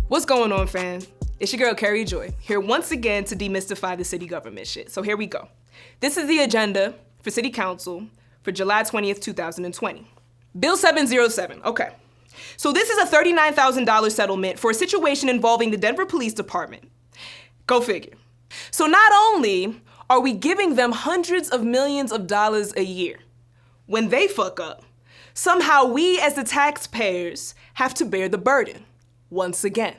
What's going on, fam? It's your girl, Kerrie Joy, here once again to demystify the city government shit. So here we go. This is the agenda for City Council for July 20th, 2020. Bill 707, okay. So this is a $39,000 settlement for a situation involving the Denver Police Department. Go figure. So not only are we giving them hundreds of millions of dollars a year, when they fuck up, somehow we as the taxpayers have to bear the burden once again.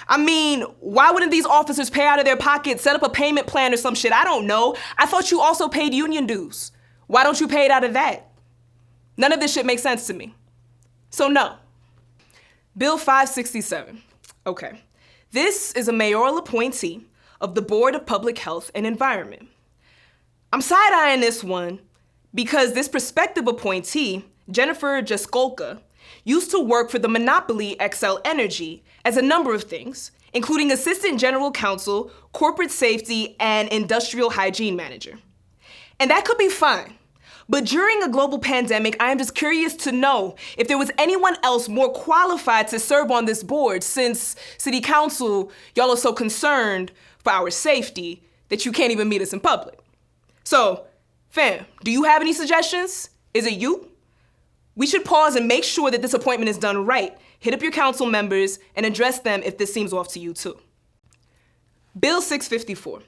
I mean, why wouldn't these officers pay out of their pocket, set up a payment plan or some shit? I don't know. I thought you also paid union dues. Why don't you pay it out of that? None of this shit makes sense to me. So no. Bill 567. Okay. This is a mayoral appointee of the Board of Public Health and Environment. I'm side-eyeing this one because this prospective appointee, Jennifer Jaskolka, used to work for the monopoly Xcel Energy as a number of things, including Assistant General Counsel, Corporate Safety, and Industrial Hygiene Manager. And that could be fine. But during a global pandemic, I am just curious to know if there was anyone else more qualified to serve on this board, since City Council, y'all are so concerned for our safety that you can't even meet us in public. So, fam, do you have any suggestions? Is it you? We should pause and make sure that this appointment is done right. Hit up your council members and address them if this seems off to you too. Bill 654.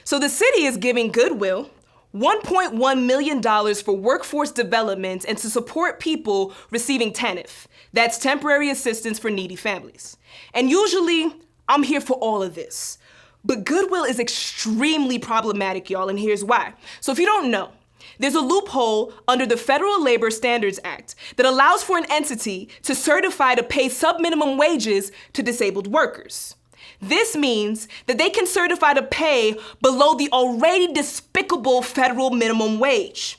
So the city is giving Goodwill $1.1 million for workforce development and to support people receiving TANF. That's temporary assistance for needy families. And usually, I'm here for all of this. But Goodwill is extremely problematic, y'all, and here's why. So if you don't know, there's a loophole under the Federal Labor Standards Act that allows for an entity to certify to pay sub-minimum wages to disabled workers. This means that they can certify to pay below the already despicable federal minimum wage.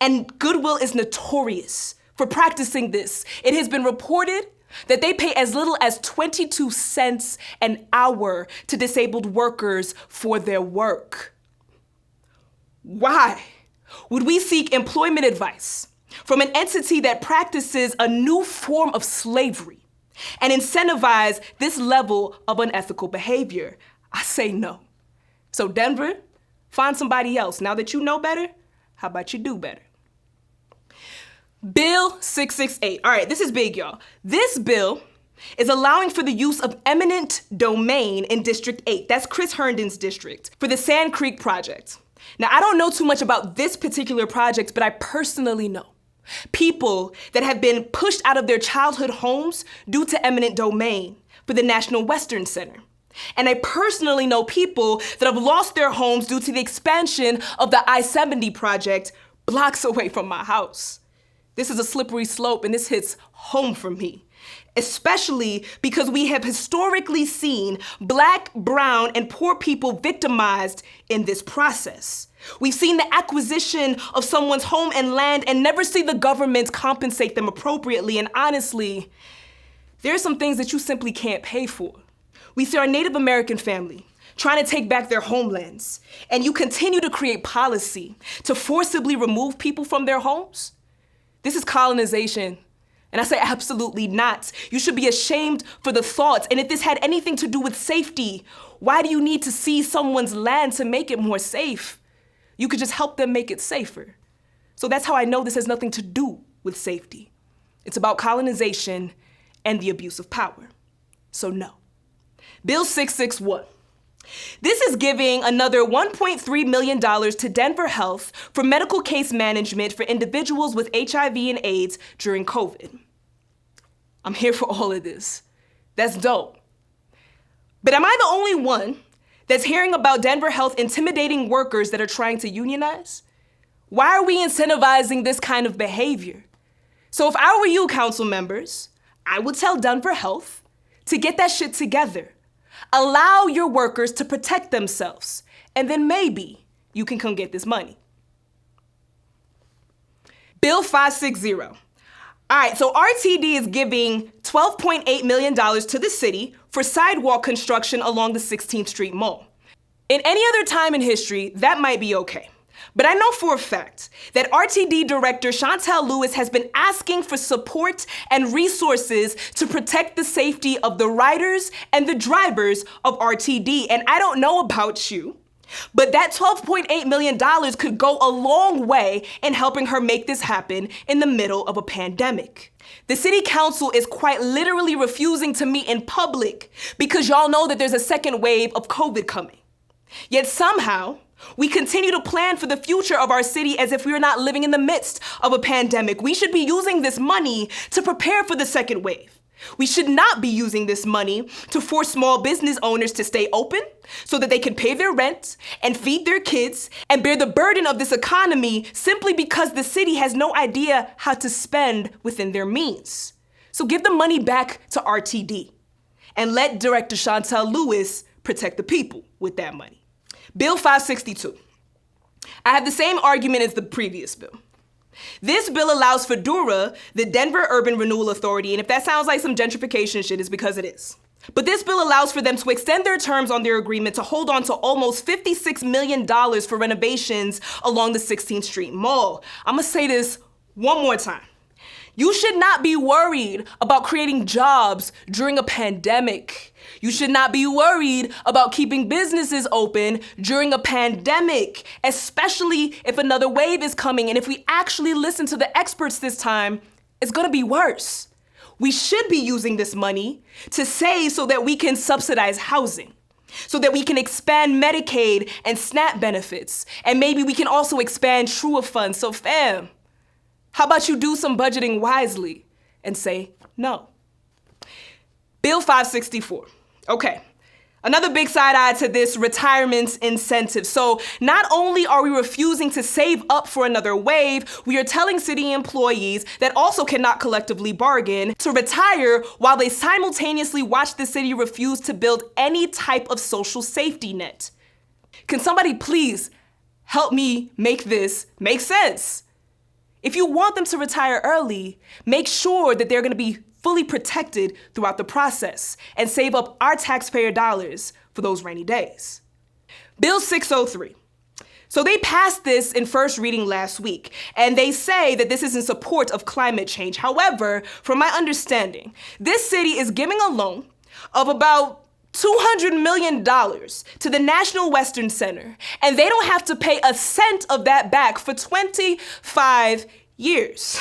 And Goodwill is notorious for practicing this. It has been reported that they pay as little as 22 cents an hour to disabled workers for their work. Why would we seek employment advice from an entity that practices a new form of slavery and incentivize this level of unethical behavior? I say no. So Denver, find somebody else. Now that you know better, how about you do better? Bill 668. All right, this is big, y'all. This bill is allowing for the use of eminent domain in District 8. That's Chris Herndon's district for the Sand Creek project. Now, I don't know too much about this particular project, but I personally know people that have been pushed out of their childhood homes due to eminent domain for the National Western Center. And I personally know people that have lost their homes due to the expansion of the I-70 project blocks away from my house. This is a slippery slope, and this hits home for me, especially because we have historically seen Black, brown, and poor people victimized in this process. We've seen the acquisition of someone's home and land and never see the government compensate them appropriately. And honestly, there are some things that you simply can't pay for. We see our Native American family trying to take back their homelands, and you continue to create policy to forcibly remove people from their homes. This is colonization. And I say absolutely not. You should be ashamed for the thoughts. And if this had anything to do with safety, why do you need to seize someone's land to make it more safe? You could just help them make it safer. So that's how I know this has nothing to do with safety. It's about colonization and the abuse of power. So no. Bill 661. This is giving another $1.3 million to Denver Health for medical case management for individuals with HIV and AIDS during COVID. I'm here for all of this. That's dope. But am I the only one that's hearing about Denver Health intimidating workers that are trying to unionize? Why are we incentivizing this kind of behavior? So if I were you, council members, I would tell Denver Health to get that shit together. Allow your workers to protect themselves, and then maybe you can come get this money. Bill 560. All right, so RTD is giving $12.8 million to the city for sidewalk construction along the 16th Street Mall. In any other time in history, that might be okay. But I know for a fact that RTD director Chantel Lewis has been asking for support and resources to protect the safety of the riders and the drivers of RTD. And I don't know about you, but that $12.8 million could go a long way in helping her make this happen in the middle of a pandemic. The city council is quite literally refusing to meet in public because y'all know that there's a second wave of COVID coming. Yet somehow, we continue to plan for the future of our city as if we are not living in the midst of a pandemic. We should be using this money to prepare for the second wave. We should not be using this money to force small business owners to stay open so that they can pay their rent and feed their kids and bear the burden of this economy simply because the city has no idea how to spend within their means. So give the money back to RTD and let Director Chantel Lewis protect the people with that money. Bill 562. I have the same argument as the previous bill. This bill allows for DURA, the Denver Urban Renewal Authority, and if that sounds like some gentrification shit, it's because it is. But this bill allows for them to extend their terms on their agreement to hold on to almost $56 million for renovations along the 16th Street Mall. I'm gonna say this one more time. You should not be worried about creating jobs during a pandemic. You should not be worried about keeping businesses open during a pandemic, especially if another wave is coming. And if we actually listen to the experts this time, it's gonna be worse. We should be using this money to save so that we can subsidize housing, so that we can expand Medicaid and SNAP benefits, and maybe we can also expand TRUA funds. So fam, how about you do some budgeting wisely and say no? Bill 564. Okay, another big side eye to this, retirement incentive. So not only are we refusing to save up for another wave, we are telling city employees that also cannot collectively bargain to retire while they simultaneously watch the city refuse to build any type of social safety net. Can somebody please help me make this make sense? If you want them to retire early, make sure that they're gonna be fully protected throughout the process and save up our taxpayer dollars for those rainy days. Bill 603. So they passed this in first reading last week, and they say that this is in support of climate change. However, from my understanding, this city is giving a loan of about $200 million to the National Western Center, and they don't have to pay a cent of that back for 25 years.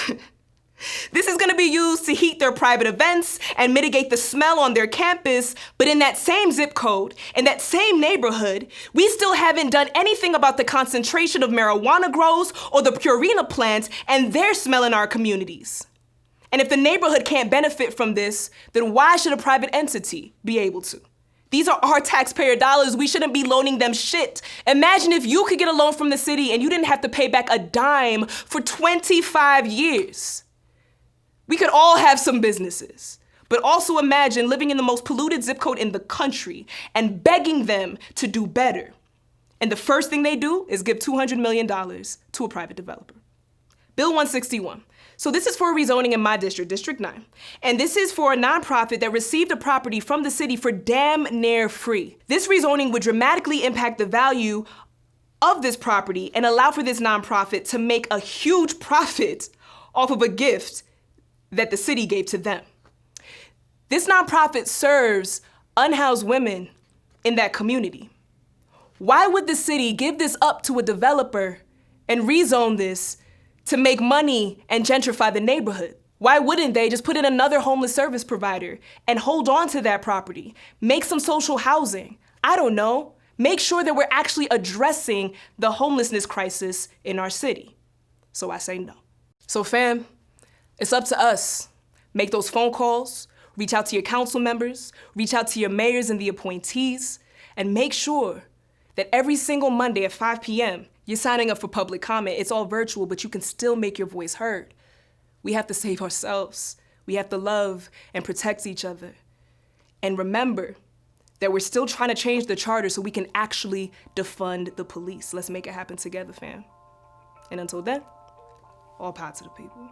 This is gonna be used to heat their private events and mitigate the smell on their campus, but in that same zip code, in that same neighborhood, we still haven't done anything about the concentration of marijuana grows or the Purina plants and their smell in our communities. And if the neighborhood can't benefit from this, then why should a private entity be able to? These are our taxpayer dollars. We shouldn't be loaning them shit. Imagine if you could get a loan from the city and you didn't have to pay back a dime for 25 years. We could all have some businesses, but also imagine living in the most polluted zip code in the country and begging them to do better. And the first thing they do is give $200 million to a private developer. Bill 161. So this is for rezoning in my district, District 9. And this is for a nonprofit that received a property from the city for damn near free. This rezoning would dramatically impact the value of this property and allow for this nonprofit to make a huge profit off of a gift that the city gave to them. This nonprofit serves unhoused women in that community. Why would the city give this up to a developer and rezone this to make money and gentrify the neighborhood? Why wouldn't they just put in another homeless service provider and hold on to that property, make some social housing? I don't know. Make sure that we're actually addressing the homelessness crisis in our city. So I say no. So fam, it's up to us. Make those phone calls, reach out to your council members, reach out to your mayors and the appointees, and make sure that every single Monday at 5 p.m., you're signing up for public comment. It's all virtual, but you can still make your voice heard. We have to save ourselves. We have to love and protect each other. And remember that we're still trying to change the charter so we can actually defund the police. Let's make it happen together, fam. And until then, all power to the people.